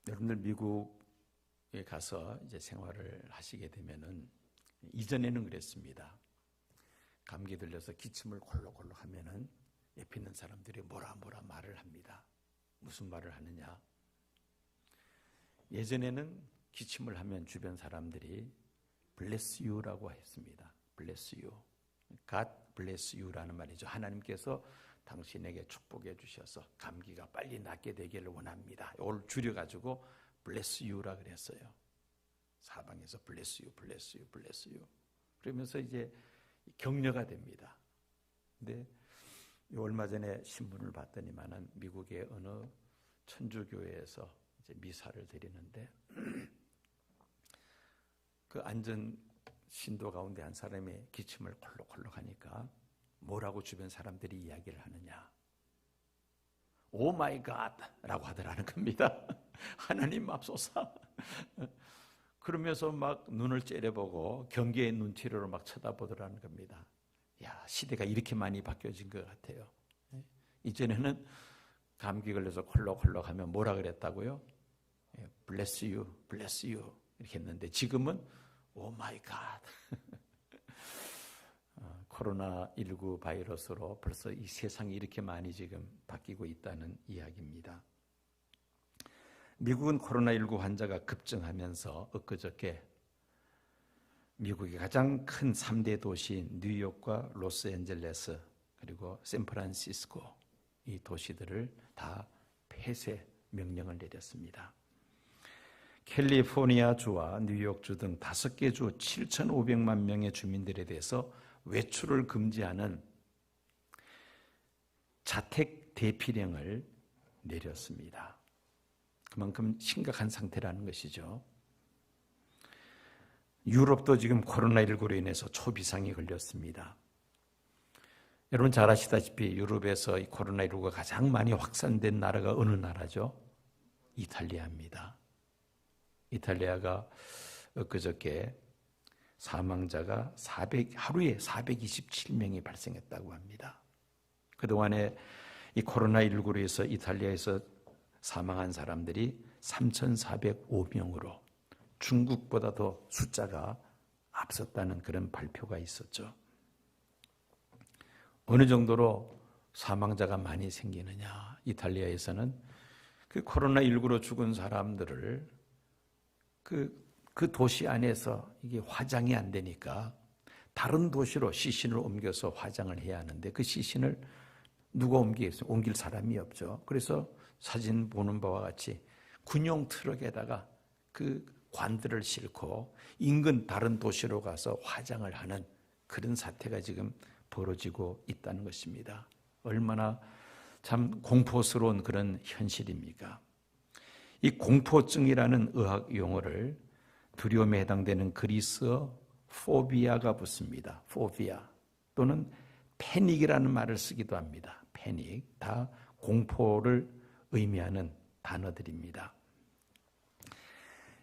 여러분들 미국에 가서 이제 생활을 하시게 되면은, 이전에는 그랬습니다. 감기 들려서 기침을 콜록콜록 하면은 옆에 있는 사람들이 뭐라 말을 합니다. 무슨 말을 하느냐? 예전에는 기침을 하면 주변 사람들이 bless you라고 했습니다. bless you, God bless you라는 말이죠. 하나님께서 당신에게 축복해 주셔서 감기가 빨리 낫게 되기를 원합니다. 이걸 줄여가지고 bless you라 그랬어요. 사방에서 bless you, bless you, bless you. 그러면서 이제 격려가 됩니다. 근데 얼마 전에 신문을 봤더니만은 미국의 어느 천주교회에서 이제 미사를 드리는데 그 앉은 신도 가운데 한 사람이 기침을 콜록콜록 하니까 뭐라고 주변 사람들이 이야기를 하느냐? 오 마이 갓라고 하더라는 겁니다. 하나님 맙소사. 그러면서 막 눈을 째려보고 경계의 눈치로 막 쳐다보더라는 겁니다. 야, 시대가 이렇게 많이 바뀌어진 것 같아요. 이전에는 감기 걸려서 콜록콜록 하면 뭐라 그랬다고요? bless you, bless you 이렇게 했는데 지금은 오 마이 갓. 코로나19 바이러스로 벌써 이 세상이 이렇게 많이 지금 바뀌고 있다는 이야기입니다. 미국은 코로나19 환자가 급증하면서 엊그저께 미국의 가장 큰 3대 도시인 뉴욕과 로스앤젤레스 그리고 샌프란시스코 이 도시들을 다 폐쇄 명령을 내렸습니다. 캘리포니아주와 뉴욕주 등 5개 주 7,500만 명의 주민들에 대해서 외출을 금지하는 자택 대피령을 내렸습니다. 그만큼 심각한 상태라는 것이죠. 유럽도 지금 코로나19로 인해서 초비상이 걸렸습니다. 여러분 잘 아시다시피 유럽에서 이 코로나19가 가장 많이 확산된 나라가 어느 나라죠? 이탈리아입니다. 이탈리아가 엊그저께 사망자가 하루에 427명이 발생했다고 합니다. 그동안에 이 코로나19로 해서 이탈리아에서 사망한 사람들이 3,405명으로 중국보다 더 숫자가 앞섰다는 그런 발표가 있었죠. 어느 정도로 사망자가 많이 생기느냐? 이탈리아에서는 그 코로나19로 죽은 사람들을 그 도시 안에서 이게 화장이 안 되니까 다른 도시로 시신을 옮겨서 화장을 해야 하는데 그 시신을 누가 옮기겠어요? 옮길 사람이 없죠. 그래서 사진 보는 바와 같이 군용 트럭에다가 그 관들을 싣고 인근 다른 도시로 가서 화장을 하는 그런 사태가 지금 벌어지고 있다는 것입니다. 얼마나 참 공포스러운 그런 현실입니까? 이 공포증이라는 의학 용어를 두려움에 해당되는 그리스어 포비아가 붙습니다. 포비아 또는 패닉이라는 말을 쓰기도 합니다. 패닉, 다 공포를 의미하는 단어들입니다.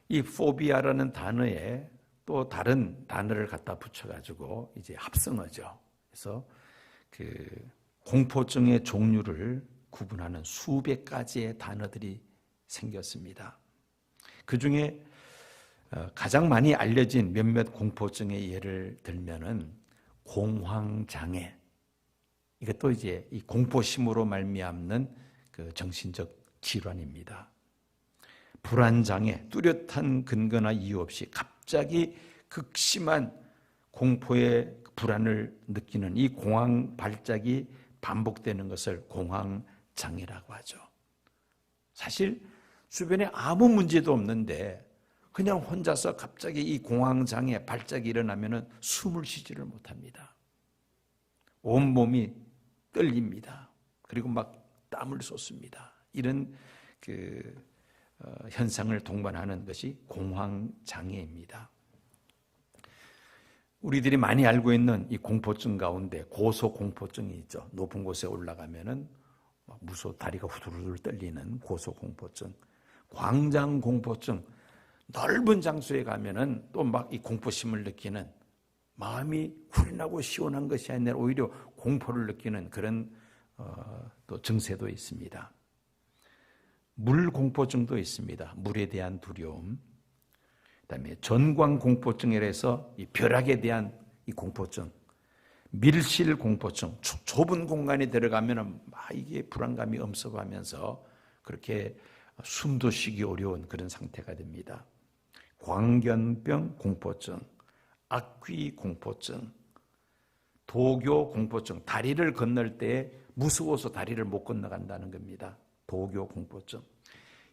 이 포비아라는 단어에 또 다른 단어를 갖다 붙여가지고 이제 합성어죠. 그래서 그 공포증의 종류를 구분하는 수백 가지의 단어들이 생겼습니다. 그 중에 가장 많이 알려진 몇몇 공포증의 예를 들면은 공황장애, 이것도 이제 이 공포심으로 말미암는 그 정신적 질환입니다. 불안장애, 뚜렷한 근거나 이유 없이 갑자기 극심한 공포의 불안을 느끼는 이 공황 발작이 반복되는 것을 공황장애라고 하죠. 사실 주변에 아무 문제도 없는데 그냥 혼자서 갑자기 이 공황장애 발작이 일어나면 숨을 쉬지를 못합니다. 온몸이 떨립니다. 그리고 막 땀을 쏟습니다. 이런 현상을 동반하는 것이 공황장애입니다. 우리들이 많이 알고 있는 이 공포증 가운데 고소공포증이 있죠. 높은 곳에 올라가면은 막 무서워 다리가 후들후들 떨리는 고소공포증, 광장공포증, 넓은 장소에 가면은 또 막 이 공포심을 느끼는, 마음이 후련하고 시원한 것이 아니라 오히려 공포를 느끼는 그런 또 증세도 있습니다. 물공포증도 있습니다. 물에 대한 두려움. 그다음에 전광공포증이라 해서 이 벼락에 대한 이 공포증, 밀실공포증, 좁은 공간에 들어가면 막 이게 불안감이 엄습하면서 그렇게 숨도 쉬기 어려운 그런 상태가 됩니다. 광견병 공포증, 악귀 공포증, 도교 공포증, 다리를 건널 때 무서워서 다리를 못 건너간다는 겁니다. 도교 공포증,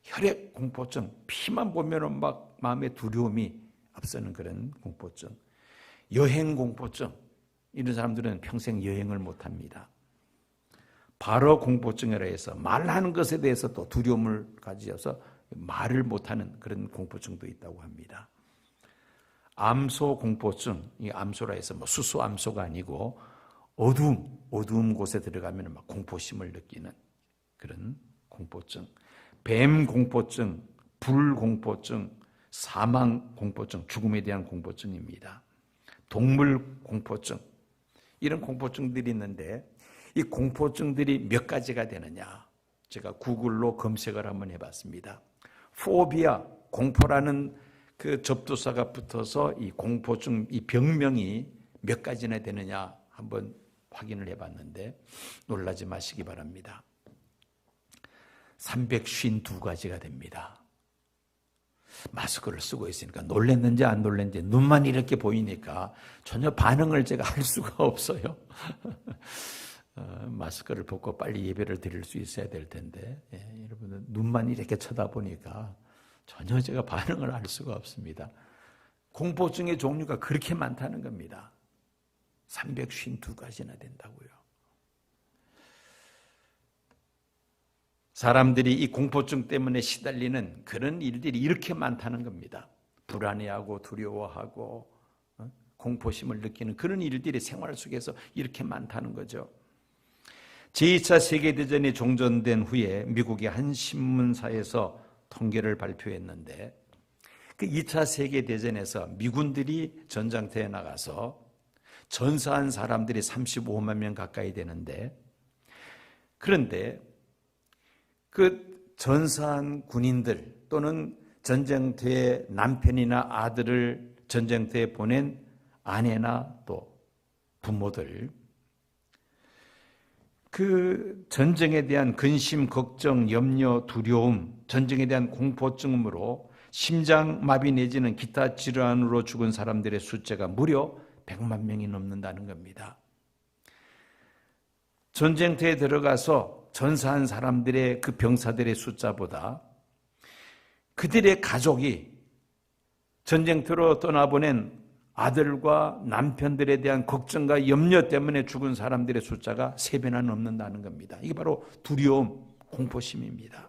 혈액 공포증, 피만 보면 막 마음에 두려움이 앞서는 그런 공포증, 여행 공포증, 이런 사람들은 평생 여행을 못 합니다. 발어 공포증이라 해서 말하는 것에 대해서 또 두려움을 가지셔서 말을 못하는 그런 공포증도 있다고 합니다. 암소 공포증, 이 암소라 해서 뭐 수소 암소가 아니고 어두운 곳에 들어가면 막 공포심을 느끼는 그런 공포증, 뱀 공포증, 불 공포증, 사망 공포증, 죽음에 대한 공포증입니다. 동물 공포증, 이런 공포증들이 있는데 이 공포증들이 몇 가지가 되느냐, 제가 구글로 검색을 한번 해봤습니다. 포비아, 공포라는 그 접두사가 붙어서 이 공포증, 이 병명이 몇 가지나 되느냐 한번 확인을 해봤는데 놀라지 마시기 바랍니다. 352가지가 됩니다. 마스크를 쓰고 있으니까 놀랬는지 안 놀랬는지 눈만 이렇게 보이니까 전혀 반응을 제가 할 수가 없어요. 마스크를 벗고 빨리 예배를 드릴 수 있어야 될 텐데, 여러분들 눈만 이렇게 쳐다보니까 전혀 제가 반응을 할 수가 없습니다. 공포증의 종류가 그렇게 많다는 겁니다. 352가지나 된다고요. 사람들이 이 공포증 때문에 시달리는 그런 일들이 이렇게 많다는 겁니다. 불안해하고 두려워하고 공포심을 느끼는 그런 일들이 생활 속에서 이렇게 많다는 거죠. 제2차 세계대전이 종전된 후에 미국의 한 신문사에서 통계를 발표했는데, 그 2차 세계대전에서 미군들이 전장터에 나가서 전사한 사람들이 35만 명 가까이 되는데, 그런데 그 전사한 군인들 또는 전쟁터에 남편이나 아들을 전쟁터에 보낸 아내나 또 부모들, 그 전쟁에 대한 근심, 걱정, 염려, 두려움, 전쟁에 대한 공포증으로 심장마비 내지는 기타 질환으로 죽은 사람들의 숫자가 무려 100만 명이 넘는다는 겁니다. 전쟁터에 들어가서 전사한 사람들의 그 병사들의 숫자보다 그들의 가족이 전쟁터로 떠나보낸 아들과 남편들에 대한 걱정과 염려 때문에 죽은 사람들의 숫자가 3배나 넘는다는 겁니다. 이게 바로 두려움, 공포심입니다.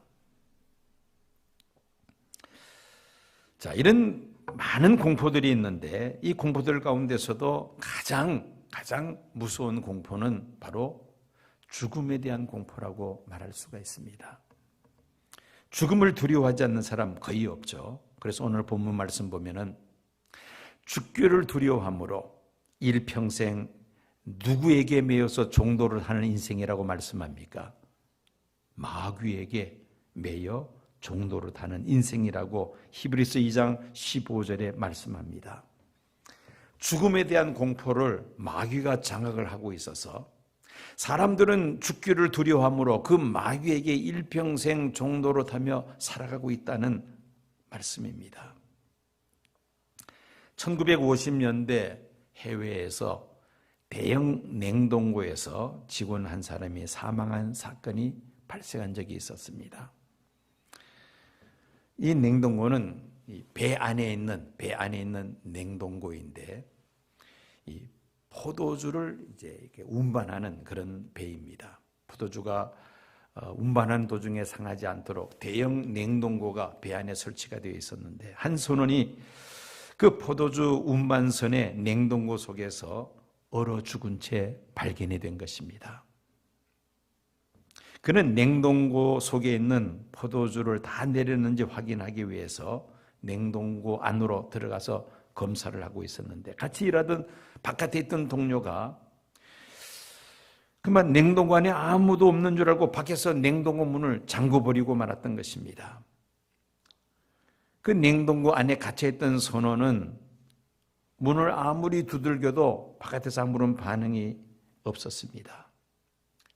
자, 이런 많은 공포들이 있는데 이 공포들 가운데서도 가장 무서운 공포는 바로 죽음에 대한 공포라고 말할 수가 있습니다. 죽음을 두려워하지 않는 사람 거의 없죠. 그래서 오늘 본문 말씀 보면은 죽기를 두려워함으로 일평생 누구에게 매여서 종도를 하는 인생이라고 말씀합니까? 마귀에게 매여 종도를 하는 인생이라고 히브리서 2장 15절에 말씀합니다. 죽음에 대한 공포를 마귀가 장악을 하고 있어서 사람들은 죽기를 두려워함으로 그 마귀에게 일평생 종도를 하며 살아가고 있다는 말씀입니다. 1950년대 해외에서 대형 냉동고에서 직원 한 사람이 사망한 사건이 발생한 적이 있었습니다. 이 냉동고는 배 안에 있는 냉동고인데 이 포도주를 이제 이렇게 운반하는 그런 배입니다. 포도주가 운반하는 도중에 상하지 않도록 대형 냉동고가 배 안에 설치가 되어 있었는데 한 선원이 그 포도주 운반선의 냉동고 속에서 얼어 죽은 채 발견이 된 것입니다. 그는 냉동고 속에 있는 포도주를 다 내렸는지 확인하기 위해서 냉동고 안으로 들어가서 검사를 하고 있었는데, 같이 일하던 바깥에 있던 동료가 그만 냉동고 안에 아무도 없는 줄 알고 밖에서 냉동고 문을 잠궈버리고 말았던 것입니다. 그 냉동고 안에 갇혀있던 선원은 문을 아무리 두들겨도 바깥에서 아무런 반응이 없었습니다.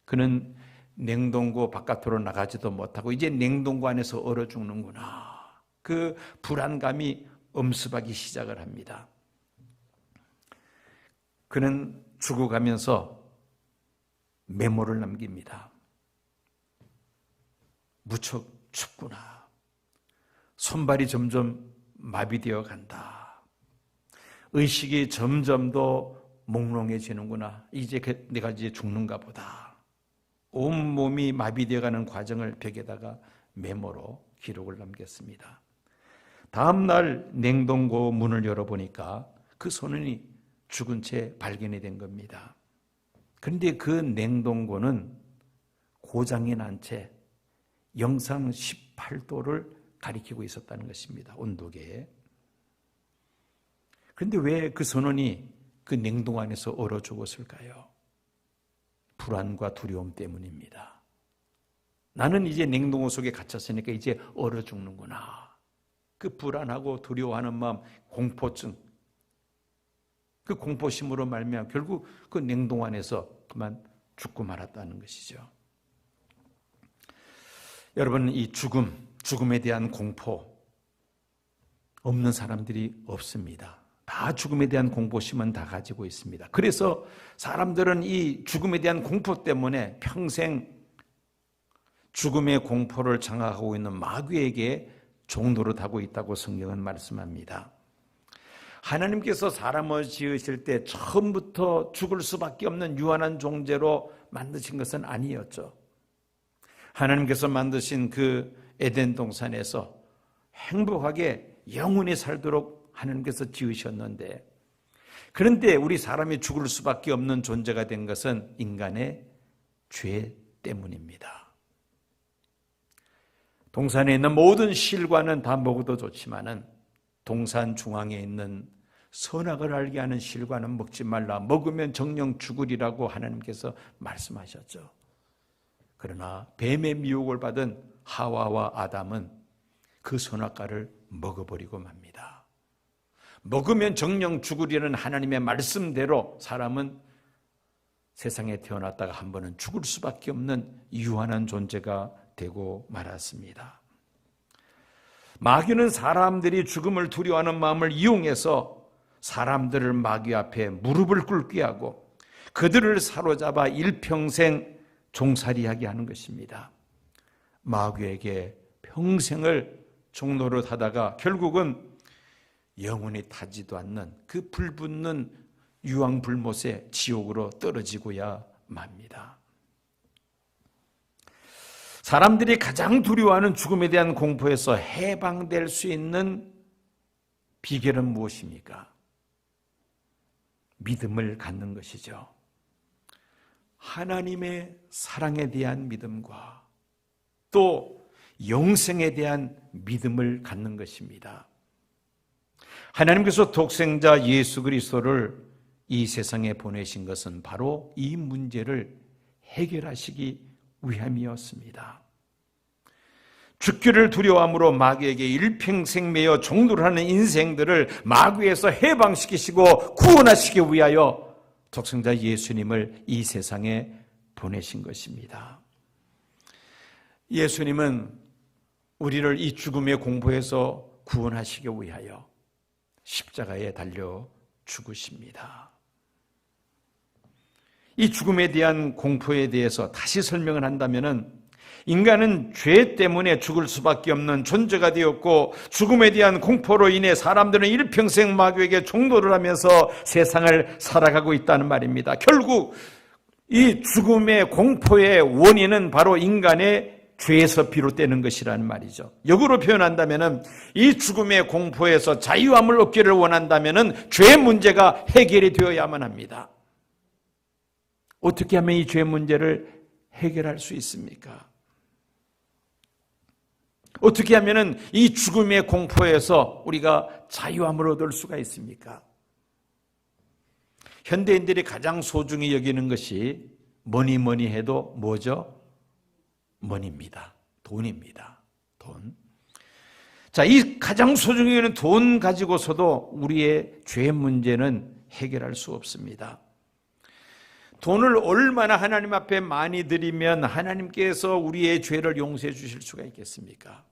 그는 냉동고 바깥으로 나가지도 못하고 이제 냉동고 안에서 얼어 죽는구나, 그 불안감이 엄습하기 시작을 합니다. 그는 죽어가면서 메모를 남깁니다. 무척 춥구나. 손발이 점점 마비되어 간다. 의식이 점점 더 몽롱해지는구나. 이제 내가 이제 죽는가 보다. 온몸이 마비되어 가는 과정을 벽에다가 메모로 기록을 남겼습니다. 다음 날 냉동고 문을 열어보니까 그 선원이 죽은 채 발견이 된 겁니다. 그런데 그 냉동고는 고장이 난 채 영상 18도를 가리키고 있었다는 것입니다. 온도계에. 그런데 왜 그 선원이 그 냉동 안에서 얼어 죽었을까요? 불안과 두려움 때문입니다. 나는 이제 냉동고 속에 갇혔으니까 이제 얼어 죽는구나. 그 불안하고 두려워하는 마음, 공포증, 그 공포심으로 말미암아 결국 그 냉동 안에서 그만 죽고 말았다는 것이죠. 여러분, 이 죽음에 대한 공포 없는 사람들이 없습니다. 다 죽음에 대한 공포심은 다 가지고 있습니다. 그래서 사람들은 이 죽음에 대한 공포 때문에 평생 죽음의 공포를 장악하고 있는 마귀에게 종노릇하고 있다고 성경은 말씀합니다. 하나님께서 사람을 지으실 때 처음부터 죽을 수밖에 없는 유한한 존재로 만드신 것은 아니었죠. 하나님께서 만드신 그 에덴 동산에서 행복하게 영원히 살도록 하나님께서 지으셨는데, 그런데 우리 사람이 죽을 수밖에 없는 존재가 된 것은 인간의 죄 때문입니다. 동산에 있는 모든 실과는 다 먹어도 좋지만은 동산 중앙에 있는 선악을 알게 하는 실과는 먹지 말라. 먹으면 정령 죽으리라고 하나님께서 말씀하셨죠. 그러나 뱀의 미혹을 받은 하와와 아담은 그 선악과를 먹어버리고 맙니다. 먹으면 정령 죽으리는 하나님의 말씀대로 사람은 세상에 태어났다가 한 번은 죽을 수밖에 없는 유한한 존재가 되고 말았습니다. 마귀는 사람들이 죽음을 두려워하는 마음을 이용해서 사람들을 마귀 앞에 무릎을 꿇게 하고 그들을 사로잡아 일평생 종살이하게 하는 것입니다. 마귀에게 평생을 종노릇하다가 결국은 영원히 타지도 않는 그 불붙는 유황불못의 지옥으로 떨어지고야 맙니다. 사람들이 가장 두려워하는 죽음에 대한 공포에서 해방될 수 있는 비결은 무엇입니까? 믿음을 갖는 것이죠. 하나님의 사랑에 대한 믿음과 또 영생에 대한 믿음을 갖는 것입니다. 하나님께서 독생자 예수 그리스도를 이 세상에 보내신 것은 바로 이 문제를 해결하시기 위함이었습니다. 죽기를 두려워함으로 마귀에게 일평생 매여 종노를 하는 인생들을 마귀에서 해방시키시고 구원하시기 위하여 독생자 예수님을 이 세상에 보내신 것입니다. 예수님은 우리를 이 죽음의 공포에서 구원하시기 위하여 십자가에 달려 죽으십니다. 이 죽음에 대한 공포에 대해서 다시 설명을 한다면은 인간은 죄 때문에 죽을 수밖에 없는 존재가 되었고 죽음에 대한 공포로 인해 사람들은 일평생 마귀에게 종노를 하면서 세상을 살아가고 있다는 말입니다. 결국 이 죽음의 공포의 원인은 바로 인간의 죄에서 비롯되는 것이라는 말이죠. 역으로 표현한다면 이 죽음의 공포에서 자유함을 얻기를 원한다면 죄 문제가 해결이 되어야만 합니다. 어떻게 하면 이 죄 문제를 해결할 수 있습니까? 어떻게 하면 이 죽음의 공포에서 우리가 자유함을 얻을 수가 있습니까? 현대인들이 가장 소중히 여기는 것이 뭐니 해도 뭐죠? 머니입니다. 돈입니다. 돈. 자, 이 가장 소중히 여기는 돈 가지고서도 우리의 죄 문제는 해결할 수 없습니다. 돈을 얼마나 하나님 앞에 많이 드리면 하나님께서 우리의 죄를 용서해 주실 수가 있겠습니까?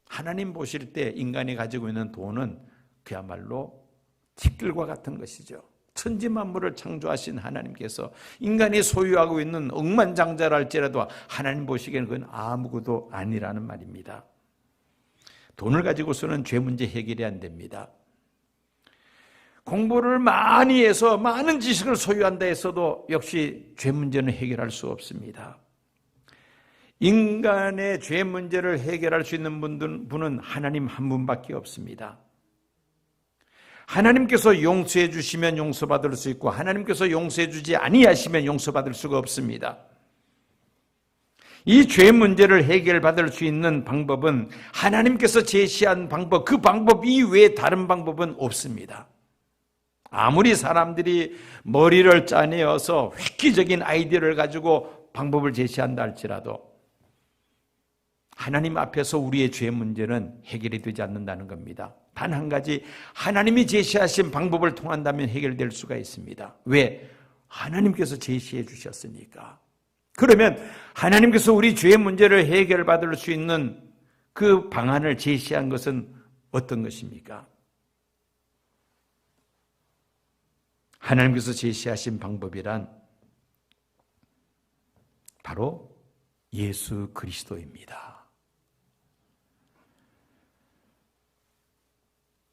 하나님 보실 때 인간이 가지고 있는 돈은 그야말로 티끌과 같은 것이죠. 천지만물을 창조하신 하나님께서 인간이 소유하고 있는 억만장자랄지라도 하나님 보시기에는 그건 아무것도 아니라는 말입니다. 돈을 가지고서는 죄 문제 해결이 안 됩니다. 공부를 많이 해서 많은 지식을 소유한다 했어도 역시 죄 문제는 해결할 수 없습니다. 인간의 죄 문제를 해결할 수 있는 분은 하나님 한 분밖에 없습니다. 하나님께서 용서해 주시면 용서받을 수 있고 하나님께서 용서해 주지 아니하시면 용서받을 수가 없습니다. 이 죄 문제를 해결받을 수 있는 방법은 하나님께서 제시한 방법, 그 방법 이외에 다른 방법은 없습니다. 아무리 사람들이 머리를 짜내어서 획기적인 아이디어를 가지고 방법을 제시한다 할지라도 하나님 앞에서 우리의 죄 문제는 해결이 되지 않는다는 겁니다. 단 한 가지, 하나님이 제시하신 방법을 통한다면 해결될 수가 있습니다. 왜? 하나님께서 제시해 주셨으니까. 그러면 하나님께서 우리 죄 문제를 해결받을 수 있는 그 방안을 제시한 것은 어떤 것입니까? 하나님께서 제시하신 방법이란 바로 예수 그리스도입니다.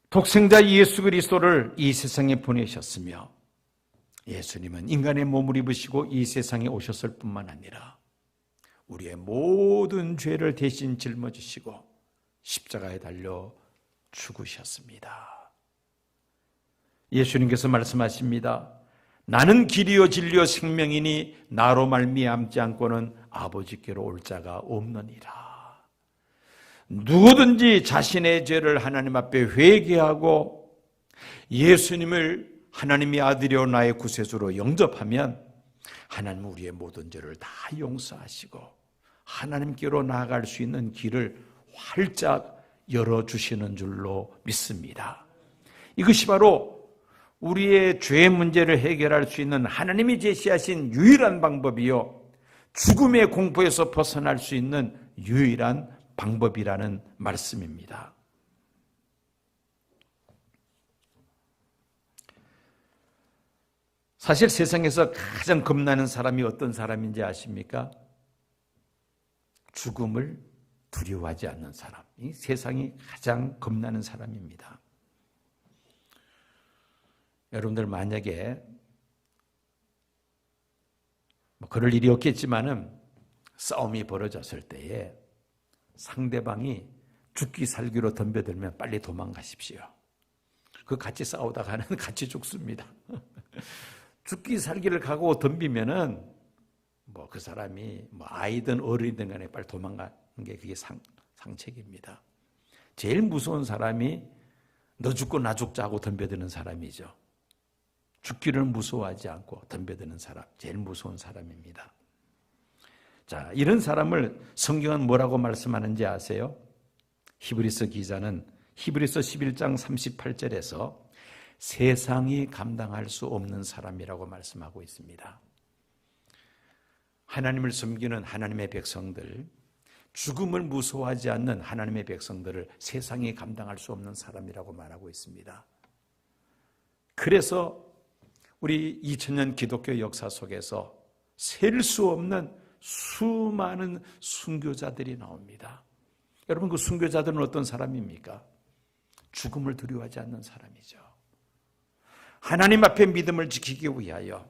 독생자 예수 그리스도를 이 세상에 보내셨으며 예수님은 인간의 몸을 입으시고 이 세상에 오셨을 뿐만 아니라 우리의 모든 죄를 대신 짊어지시고 십자가에 달려 죽으셨습니다. 예수님께서 말씀하십니다. 나는 길이요 진리요 생명이니 나로 말미암지 않고는 아버지께로 올 자가 없느니라. 누구든지 자신의 죄를 하나님 앞에 회개하고 예수님을 하나님의 아들이요 나의 구세주로 영접하면 하나님은 우리의 모든 죄를 다 용서하시고 하나님께로 나아갈 수 있는 길을 활짝 열어주시는 줄로 믿습니다. 이것이 바로 우리의 죄 문제를 해결할 수 있는 하나님이 제시하신 유일한 방법이요, 죽음의 공포에서 벗어날 수 있는 유일한 방법이라는 말씀입니다. 사실 세상에서 가장 겁나는 사람이 어떤 사람인지 아십니까? 죽음을 두려워하지 않는 사람. 이 세상이 가장 겁나는 사람입니다. 여러분들 만약에 그럴 일이 없겠지만은 싸움이 벌어졌을 때에 상대방이 죽기 살기로 덤벼들면 빨리 도망가십시오. 그 같이 싸우다가는 같이 죽습니다. 죽기 살기를 가고 덤비면은 그 사람이 아이든 어른이든 간에 빨리 도망가는 게 그게 상책입니다. 제일 무서운 사람이 너 죽고 나 죽자 하고 덤벼드는 사람이죠. 죽기를 무서워하지 않고 덤벼드는 사람, 제일 무서운 사람입니다. 자, 이런 사람을 성경은 뭐라고 말씀하는지 아세요? 히브리서 기자는 히브리서 11장 38절에서 세상이 감당할 수 없는 사람이라고 말씀하고 있습니다. 하나님을 섬기는 하나님의 백성들, 죽음을 무서워하지 않는 하나님의 백성들을 세상이 감당할 수 없는 사람이라고 말하고 있습니다. 그래서 우리 2000년 기독교 역사 속에서 셀 수 없는 수많은 순교자들이 나옵니다. 여러분, 그 순교자들은 어떤 사람입니까? 죽음을 두려워하지 않는 사람이죠. 하나님 앞에 믿음을 지키기 위하여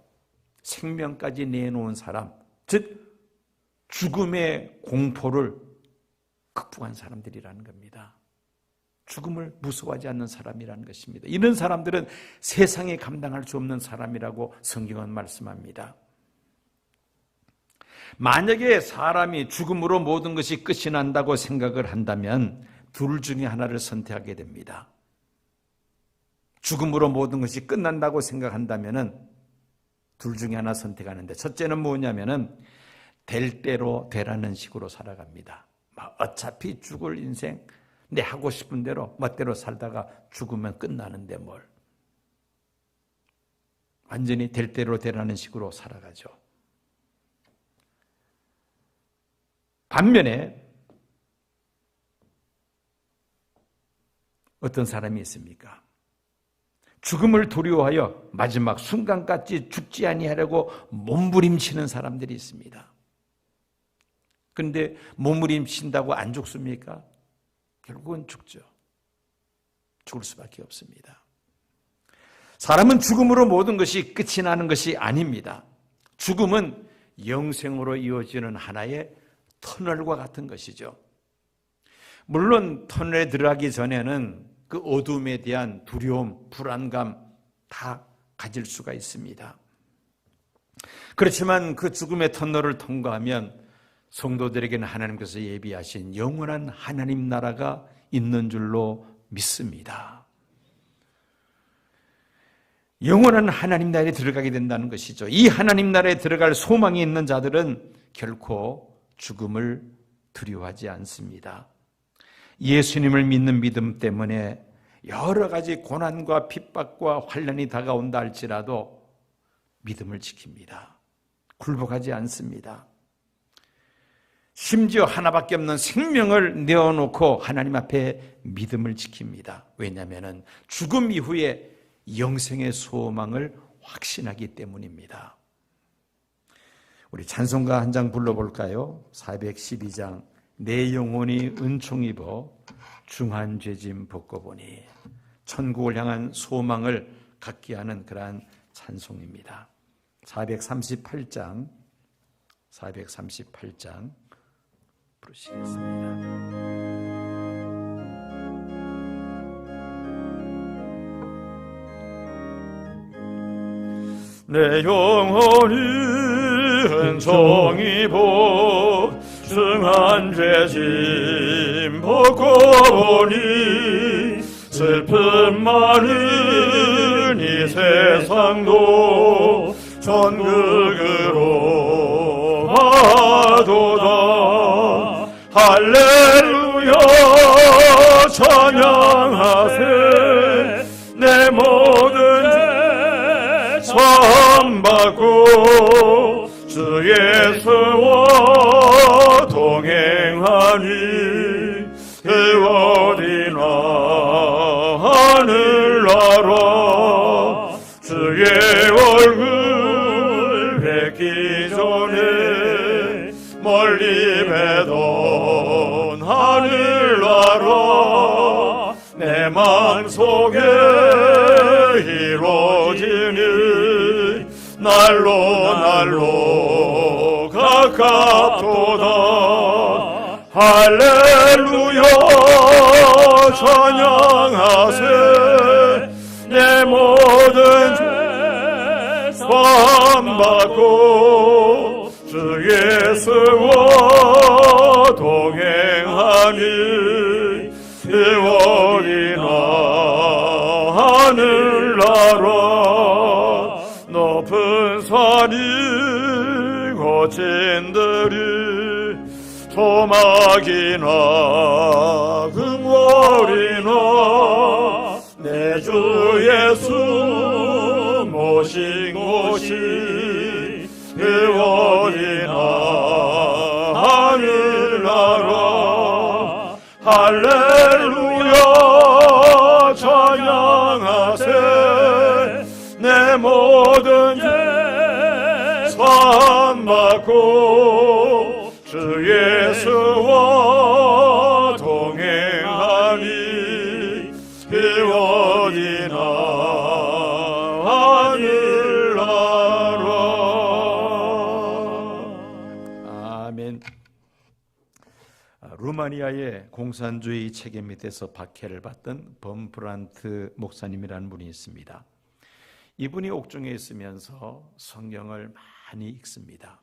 생명까지 내놓은 사람, 즉 죽음의 공포를 극복한 사람들이라는 겁니다. 죽음을 무서워하지 않는 사람이라는 것입니다. 이런 사람들은 세상에 감당할 수 없는 사람이라고 성경은 말씀합니다. 만약에 사람이 죽음으로 모든 것이 끝이 난다고 생각을 한다면 둘 중에 하나를 선택하게 됩니다. 죽음으로 모든 것이 끝난다고 생각한다면 둘 중에 하나 선택하는데, 첫째는 뭐냐면은 될 대로 되라는 식으로 살아갑니다. 어차피 죽을 인생, 내 하고 싶은 대로 멋대로 살다가 죽으면 끝나는데 뭘. 완전히 될 대로 되라는 식으로 살아가죠. 반면에 어떤 사람이 있습니까? 죽음을 두려워하여 마지막 순간까지 죽지 아니하려고 몸부림치는 사람들이 있습니다. 그런데 몸부림친다고 안 죽습니까? 결국은 죽죠. 죽을 수밖에 없습니다. 사람은 죽음으로 모든 것이 끝이 나는 것이 아닙니다. 죽음은 영생으로 이어지는 하나의 터널과 같은 것이죠. 물론 터널에 들어가기 전에는 그 어둠에 대한 두려움, 불안감 다 가질 수가 있습니다. 그렇지만 그 죽음의 터널을 통과하면 성도들에게는 하나님께서 예비하신 영원한 하나님 나라가 있는 줄로 믿습니다. 영원한 하나님 나라에 들어가게 된다는 것이죠. 이 하나님 나라에 들어갈 소망이 있는 자들은 결코 죽음을 두려워하지 않습니다. 예수님을 믿는 믿음 때문에 여러 가지 고난과 핍박과 환난이 다가온다 할지라도 믿음을 지킵니다. 굴복하지 않습니다. 심지어 하나밖에 없는 생명을 내어놓고 하나님 앞에 믿음을 지킵니다. 왜냐하면 죽음 이후에 영생의 소망을 확신하기 때문입니다. 우리 찬송가 한 장 불러볼까요? 412장 내 영혼이 은총 입어 중한 죄짐 벗고 보니, 천국을 향한 소망을 갖게 하는 그러한 찬송입니다. 438장 부르시겠습니다. 내 영혼이 은총 입어 중한 죄짐 벗고 보니, 슬픔 많은 이 세상도 천국으로 가도다. 할렐루야 찬양하세. 내 모든 죄 사함받고 주 예수와 동행하니, 그 어디나 하늘나라 주의 얼굴 뵙기 전에 멀리 뵈던 하늘나라 내 마음속에 이루어지니, 날로 가깝도다. 할렐루야 찬양하세. 내 모든 죄 사함받고 주 예수와 동행하니, 그 어디나 하늘나라 높은 산이 거친 들이 조막이나 궁궐이나 내 주 예수 모신 곳이 그 어디나 하늘나라. 할렐루야 찬양하세. 내 모든 죄 사함받고 주 예수와 동행하니, 그 어디나 하늘나라. 아멘. 루마니아의 공산주의 체계 밑에서 박해를 받던 범브란트 목사님이라는 분이 있습니다. 이분이 옥중에 있으면서 성경을 많이 읽습니다.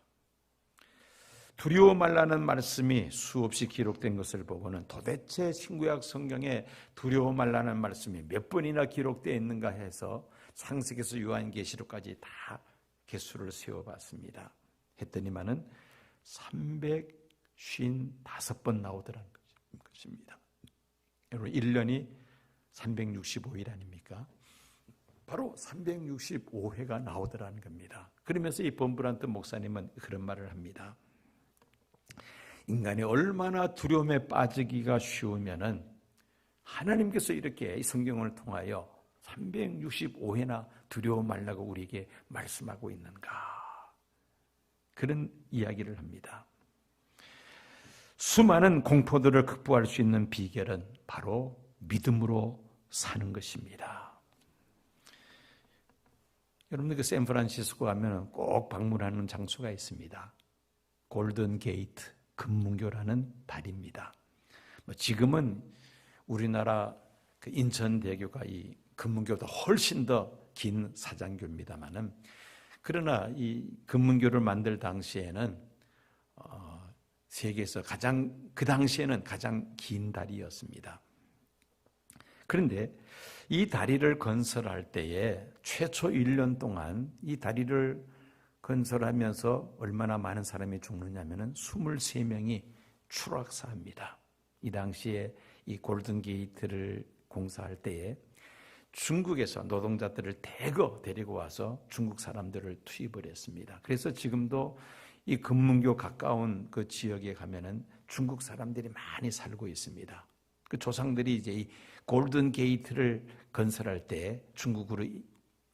두려워 말라는 말씀이 수없이 기록된 것을 보고는 도대체 신구약 성경에 두려워 말라는 말씀이 몇 번이나 기록되어 있는가 해서 창세기에서 요한계시록까지 다 개수를 세워봤습니다. 했더니만은 355번 나오더라는 것입니다. 여러분 1년이 365일 아닙니까? 바로 365회가 나오더라는 겁니다. 그러면서 이 범브란트 목사님은 그런 말을 합니다. 인간이 얼마나 두려움에 빠지기가 쉬우면은 하나님께서 이렇게 이 성경을 통하여 365회나 두려워 말라고 우리에게 말씀하고 있는가, 그런 이야기를 합니다. 수많은 공포들을 극복할 수 있는 비결은 바로 믿음으로 사는 것입니다. 여러분들 그 샌프란시스코 가면 꼭 방문하는 장소가 있습니다. 골든 게이트 금문교라는 다리입니다. 지금은 우리나라 그 인천대교가 이 금문교보다 훨씬 더 긴 사장교입니다만은, 그러나 이 금문교를 만들 당시에는 세계에서 그 당시에는 가장 긴 다리였습니다. 그런데 이 다리를 건설할 때에 최초 1년 동안 이 다리를 건설하면서 얼마나 많은 사람이 죽느냐면은 23명이 추락사합니다. 이 당시에 이 골든게이트를 공사할 때에 중국에서 노동자들을 대거 데리고 와서 중국 사람들을 투입을 했습니다. 그래서 지금도 이 금문교 가까운 그 지역에 가면은 중국 사람들이 많이 살고 있습니다. 그 조상들이 이제 이 골든 게이트를 건설할 때 중국으로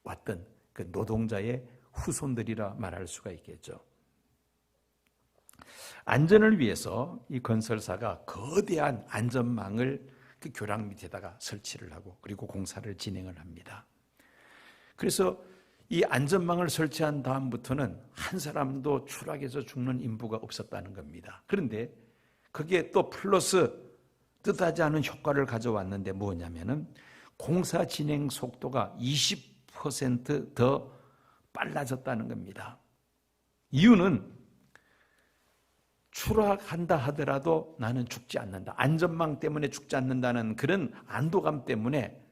왔던 그 노동자의 후손들이라 말할 수가 있겠죠. 안전을 위해서 이 건설사가 거대한 안전망을 그 교량 밑에다가 설치를 하고 그리고 공사를 진행을 합니다. 그래서 이 안전망을 설치한 다음부터는 한 사람도 추락해서 죽는 인부가 없었다는 겁니다. 그런데 그게 또 플러스 뜻하지 않은 효과를 가져왔는데 뭐냐면은 공사 진행 속도가 20% 더 빨라졌다는 겁니다. 이유는 추락한다 하더라도 나는 죽지 않는다, 안전망 때문에 죽지 않는다는 그런 안도감 때문에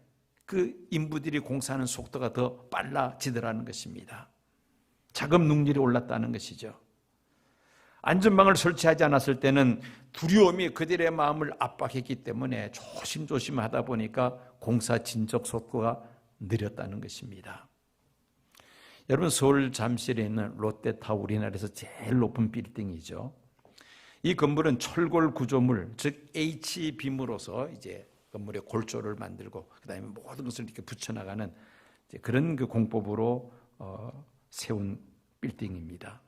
그 인부들이 공사하는 속도가 더 빨라지더라는 것입니다. 작업 능률이 올랐다는 것이죠. 안전망을 설치하지 않았을 때는 두려움이 그들의 마음을 압박했기 때문에 조심조심 하다 보니까 공사 진척 속도가 느렸다는 것입니다. 여러분, 서울 잠실에 있는 롯데타워, 우리나라에서 제일 높은 빌딩이죠. 이 건물은 철골 구조물, 즉 H빔으로서 이제 건물의 골조를 만들고 그다음에 모든 것을 이렇게 붙여나가는 그런 그 공법으로 세운 빌딩입니다.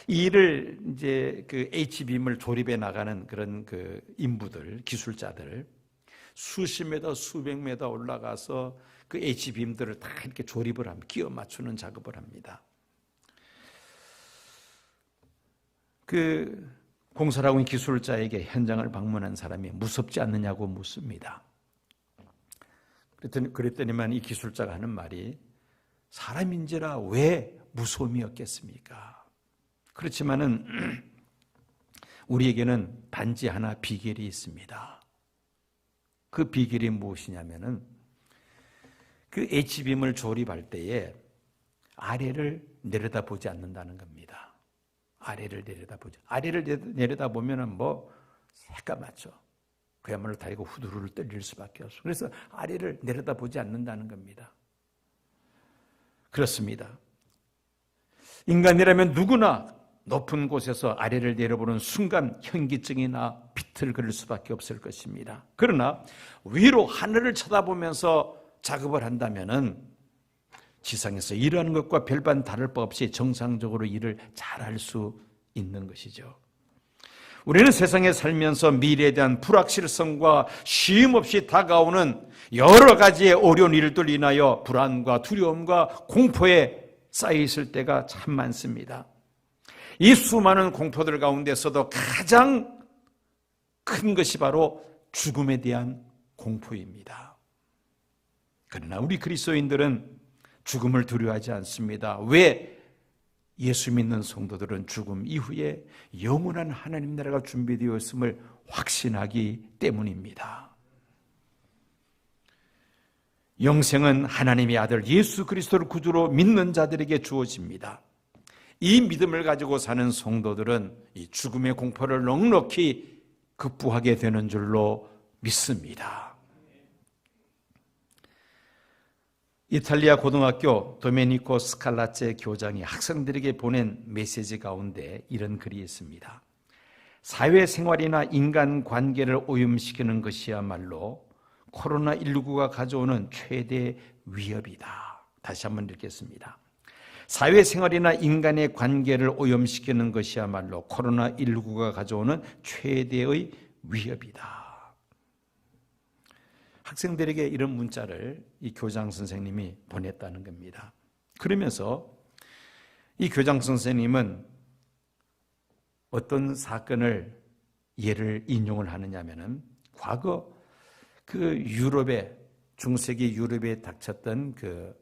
이 일을 이제 그 H빔을 조립해 나가는 그런 그 인부들, 기술자들 수십 메다, 수백 메다 올라가서 그 H빔들을 다 이렇게 조립을 합니다. 끼워 맞추는 작업을 합니다. 그 공사를 하고 있는 기술자에게 현장을 방문한 사람이 무섭지 않느냐고 묻습니다. 그랬더니만 이 기술자가 하는 말이 사람인지라 왜 무서움이 없겠습니까? 그렇지만은 우리에게는 단지 하나 비결이 있습니다. 그 비결이 무엇이냐면은 그 H빔을 조립할 때에 아래를 내려다보지 않는다는 겁니다. 아래를 내려다보죠. 아래를 내려다보면은 뭐 새까맣죠. 그야말로 다리가 후두루를 떨릴 수밖에 없어요. 그래서 아래를 내려다보지 않는다는 겁니다. 그렇습니다. 인간이라면 누구나 높은 곳에서 아래를 내려보는 순간 현기증이나 비틀거릴 수밖에 없을 것입니다. 그러나 위로 하늘을 쳐다보면서 작업을 한다면은 지상에서 일하는 것과 별반 다를 바 없이 정상적으로 일을 잘할 수 있는 것이죠. 우리는 세상에 살면서 미래에 대한 불확실성과 쉼없이 다가오는 여러 가지의 어려운 일들 인하여 불안과 두려움과 공포에 쌓여 있을 때가 참 많습니다. 이 수많은 공포들 가운데서도 가장 큰 것이 바로 죽음에 대한 공포입니다. 그러나 우리 그리스도인들은 죽음을 두려워하지 않습니다. 왜? 예수 믿는 성도들은 죽음 이후에 영원한 하나님 나라가 준비되어 있음을 확신하기 때문입니다. 영생은 하나님의 아들 예수 그리스도를 구주로 믿는 자들에게 주어집니다. 이 믿음을 가지고 사는 성도들은 이 죽음의 공포를 넉넉히 극복하게 되는 줄로 믿습니다. 이탈리아 고등학교 도메니코 스칼라체 교장이 학생들에게 보낸 메시지 가운데 이런 글이 있습니다. 사회생활이나 인간관계를 오염시키는 것이야말로 코로나19가 가져오는 최대 위협이다. 다시 한번 읽겠습니다. 사회생활이나 인간의 관계를 오염시키는 것이야말로 코로나19가 가져오는 최대의 위협이다. 학생들에게 이런 문자를 이 교장 선생님이 보냈다는 겁니다. 그러면서 이 교장 선생님은 어떤 사건을 예를 인용을 하느냐면은 과거 그 유럽에 중세기 유럽에 닥쳤던 그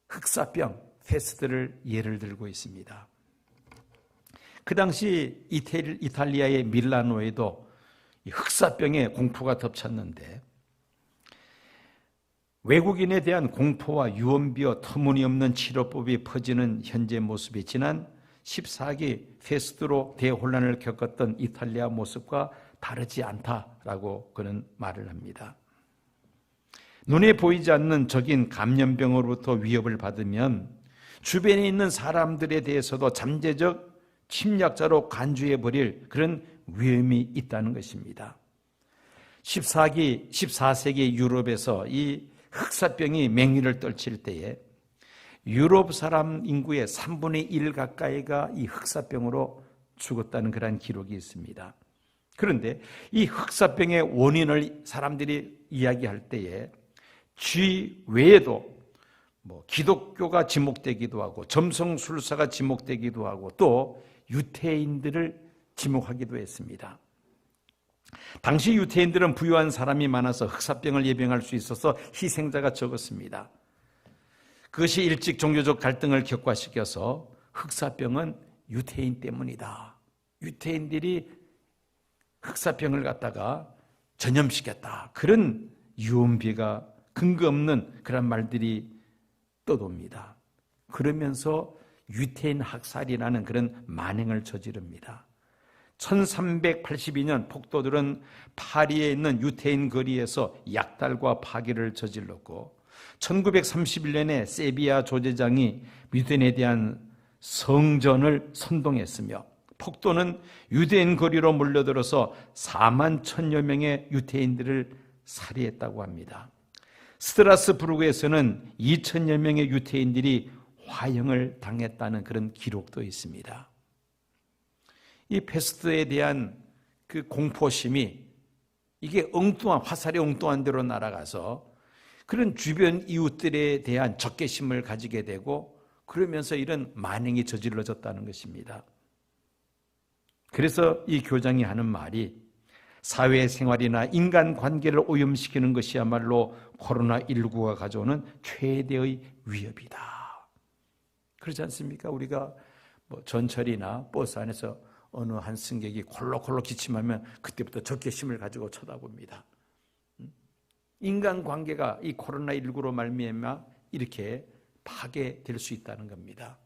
흑사병 페스트를 예를 들고 있습니다. 그 당시 이탈리아의 밀라노에도 이 흑사병의 공포가 덮쳤는데 외국인에 대한 공포와 유언비어 터무니없는 치료법이 퍼지는 현재 모습이 지난 14기 페스트로 대혼란을 겪었던 이탈리아 모습과 다르지 않다라고 그는 말을 합니다. 눈에 보이지 않는 적인 감염병으로부터 위협을 받으면 주변에 있는 사람들에 대해서도 잠재적 침략자로 간주해버릴 그런 위험이 있다는 것입니다. 14세기 유럽에서 이 흑사병이 맹위를 떨칠 때에 유럽 사람 인구의 3분의 1 가까이가 이 흑사병으로 죽었다는 그런 기록이 있습니다. 그런데 이 흑사병의 원인을 사람들이 이야기할 때에 쥐 외에도 기독교가 지목되기도 하고 점성술사가 지목되기도 하고 또 유태인들을 지목하기도 했습니다. 당시 유태인들은 부유한 사람이 많아서 흑사병을 예방할 수 있어서 희생자가 적었습니다. 그것이 일찍 종교적 갈등을 격화시켜서 흑사병은 유태인 때문이다. 유태인들이 흑사병을 갖다가 전염시켰다. 그런 유언비가 근거 없는 그런 말들이 떠돕니다. 그러면서 유태인 학살이라는 그런 만행을 저지릅니다. 1382년 폭도들은 파리에 있는 유태인 거리에서 약탈과 파괴를 저질렀고 1931년에 세비야 조제장이 유대인에 대한 성전을 선동했으며 폭도는 유대인 거리로 몰려들어서 4만 1천여 명의 유태인들을 살해했다고 합니다. 스트라스부르크에서는 2천여 명의 유태인들이 화형을 당했다는 그런 기록도 있습니다. 이 페스트에 대한 그 공포심이 이게 화살이 엉뚱한 데로 날아가서 그런 주변 이웃들에 대한 적개심을 가지게 되고 그러면서 이런 만행이 저질러졌다는 것입니다. 그래서 이 교장이 하는 말이 사회생활이나 인간관계를 오염시키는 것이야말로 코로나19가 가져오는 최대의 위협이다. 그렇지 않습니까? 우리가 전철이나 버스 안에서 어느 한 승객이 콜록콜록 기침하면 그때부터 적개심을 가지고 쳐다봅니다. 인간관계가 이 코로나19로 말미암아 이렇게 파괴될 수 있다는 겁니다.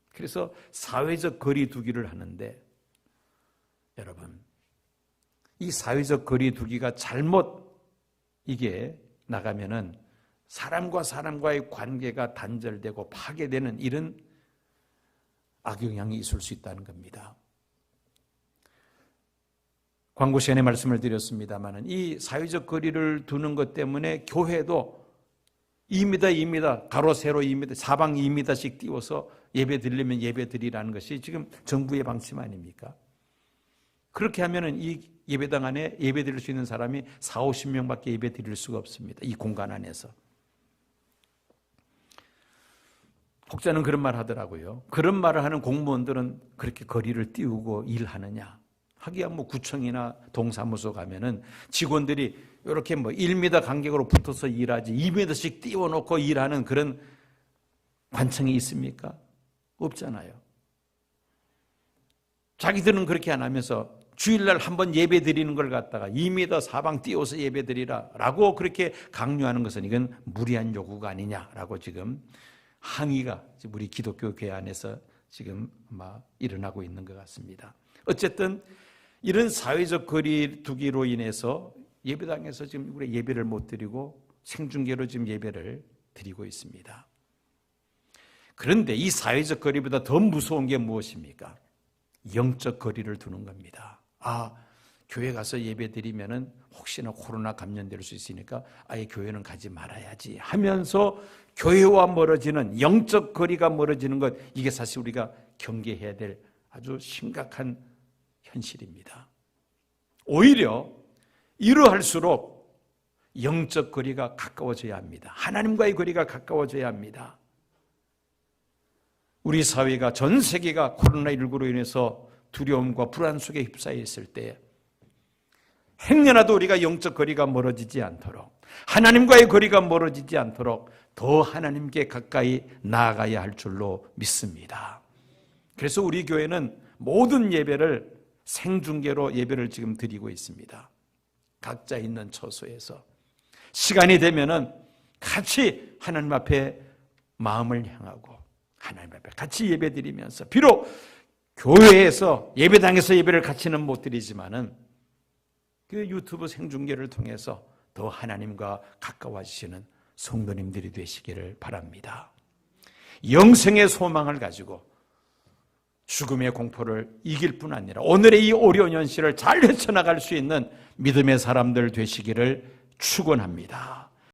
그래서 사회적 거리 두기를 하는데 여러분 이 사회적 거리 두기가 잘못 이게 나가면은 사람과 사람과의 관계가 단절되고 파괴되는 이런 악영향이 있을 수 있다는 겁니다. 광고 시간에 말씀을 드렸습니다만 이 사회적 거리를 두는 것 때문에 교회도 2m, 가로 세로 2m, 사방 2m씩 띄워서 예배 드리려면 예배 드리라는 것이 지금 정부의 방침 아닙니까? 그렇게 하면은 이 예배당 안에 예배 드릴 수 있는 사람이 40-50명밖에 예배 드릴 수가 없습니다. 이 공간 안에서. 혹자는 그런 말 하더라고요. 그런 말을 하는 공무원들은 그렇게 거리를 띄우고 일하느냐? 하기야 뭐 구청이나 동사무소 가면은 직원들이 이렇게 뭐 1m 간격으로 붙어서 일하지 2m씩 띄워놓고 일하는 그런 관청이 있습니까? 없잖아요. 자기들은 그렇게 안 하면서 주일날 한번 예배 드리는 걸 갖다가 2m 사방 띄워서 예배 드리라 라고 그렇게 강요하는 것은 이건 무리한 요구가 아니냐라고 지금 항의가 우리 기독교 교회 안에서 지금 막 일어나고 있는 것 같습니다. 어쨌든 이런 사회적 거리 두기로 인해서 예배당에서 지금 우리 예배를 못 드리고 생중계로 지금 예배를 드리고 있습니다. 그런데 이 사회적 거리보다 더 무서운 게 무엇입니까? 영적 거리를 두는 겁니다. 교회 가서 예배 드리면은 혹시나 코로나 감염될 수 있으니까 아예 교회는 가지 말아야지 하면서 교회와 멀어지는 영적 거리가 멀어지는 것, 이게 사실 우리가 경계해야 될 아주 심각한 현실입니다. 오히려 이러할수록 영적 거리가 가까워져야 합니다. 하나님과의 거리가 가까워져야 합니다. 우리 사회가, 전 세계가 코로나19로 인해서 두려움과 불안 속에 휩싸여 있을 때 행여나도 우리가 영적 거리가 멀어지지 않도록, 하나님과의 거리가 멀어지지 않도록 더 하나님께 가까이 나아가야 할 줄로 믿습니다. 그래서 우리 교회는 모든 예배를 생중계로 예배를 지금 드리고 있습니다. 각자 있는 처소에서 시간이 되면은 같이 하나님 앞에 마음을 향하고 하나님 앞에 같이 예배 드리면서, 비록 교회에서 예배당에서 예배를 같이는 못 드리지만은 그 유튜브 생중계를 통해서 더 하나님과 가까워지시는 성도님들이 되시기를 바랍니다. 영생의 소망을 가지고 죽음의 공포를 이길 뿐 아니라 오늘의 이 어려운 현실을 잘 헤쳐나갈 수 있는 믿음의 사람들 되시기를 축원합니다.